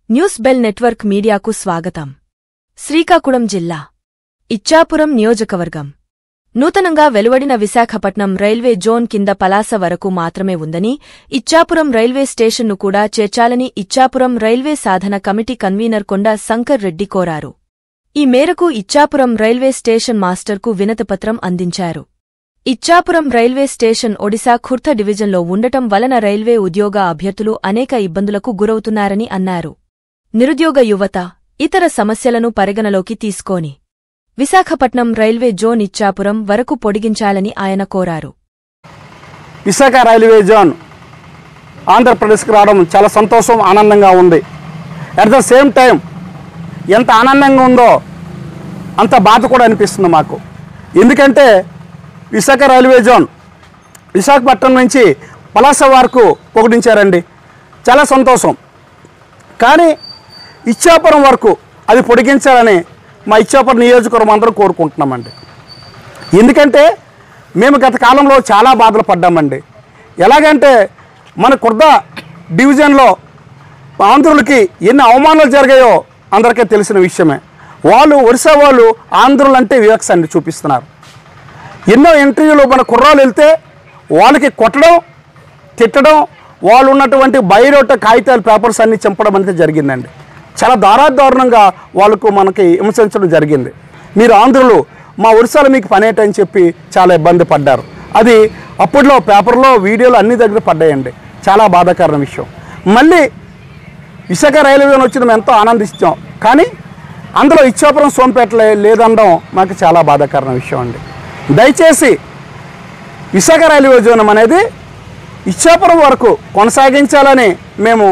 News bell network మీడియాకు స్వాగతం. శ్రీకాకుళం జిల్లా ఇచ్చాపురం నియోజకవర్గం నూతనంగా వెలువడిన విశాఖపట్నం రైల్వే జోన్ కింద పలాస వరకు మాత్రమే ఉందని, ఇచ్చాపురం రైల్వే స్టేషన్ను కూడా చేర్చాలని ఇచ్చాపురం రైల్వే సాధన కమిటీ కన్వీనర్ కొండ శంకర్ రెడ్డి కోరారు. ఈ మేరకు ఇచ్చాపురం రైల్వే స్టేషన్ మాస్టర్కు వినతిపత్రం అందించారు. ఇచ్చాపురం రైల్వే స్టేషన్ ఒడిశా ఖుర్ద డివిజన్లో ఉండటం వలన రైల్వే ఉద్యోగ అభ్యర్థులు అనేక ఇబ్బందులకు గురవుతున్నారని అన్నారు. నిరుద్యోగ యువత, ఇతర సమస్యలను పరిగణలోకి తీసుకోని విశాఖపట్నం రైల్వే జోన్ ఇచ్చాపురం వరకు పొడిగించాలని ఆయన కోరారు. విశాఖ రైల్వే జోన్ ఆంధ్రప్రదేశ్కి రావడం చాలా సంతోషం, ఆనందంగా ఉంది. అట్ ద సేమ్ టైం ఎంత ఆనందంగా ఉందో అంత బాధ కూడా అనిపిస్తుంది మాకు. ఎందుకంటే విశాఖ రైల్వే జోన్ విశాఖపట్నం నుంచి పలాస వరకు పొగిడించారండి, చాలా సంతోషం. కానీ ఇచ్చాపురం వరకు అది పొడిగించాలని మా ఇచ్చాపురం నియోజకవర్గం అందరూ కోరుకుంటున్నామండి. ఎందుకంటే మేము గత కాలంలో చాలా బాధలు పడ్డామండి. ఎలాగంటే మన ఖుర్ద డివిజన్లో ఆంధ్రులకి ఎన్ని అవమానాలు జరిగాయో అందరికీ తెలిసిన విషయమే. వాళ్ళు ఒడిశా వాళ్ళు ఆంధ్రులు అంటే వివక్ష చూపిస్తున్నారు. ఎన్నో ఇంటర్వ్యూలు మన కుర్రాలు వెళ్తే వాళ్ళకి కొట్టడం, తిట్టడం, వాళ్ళు ఉన్నటువంటి బయోడేటా కాగితాలు పేపర్స్ అన్నీ చంపడం అనేది జరిగిందండి. చాలా దారుణంగా వాళ్ళకు మనకి హింసించడం జరిగింది. మీరు ఆంధ్రులు మా ఒడిశాలో మీకు పని ఏంటని చెప్పి చాలా ఇబ్బంది పడ్డారు. అది అప్పట్లో పేపర్లో వీడియోలు అన్ని దగ్గర పడ్డాయండి. చాలా బాధాకరమైన విషయం. మళ్ళీ విశాఖ రైల్వే వచ్చిన మేము ఎంతో ఆనందిస్తాం, కానీ అందులో ఇచ్చాపురం సోంపేట లేదనడం మాకు చాలా బాధాకరమైన విషయం అండి. దయచేసి విశాఖ రైల్వే జోన్ అనేది ఇచ్చాపురం వరకు కొనసాగించాలని మేము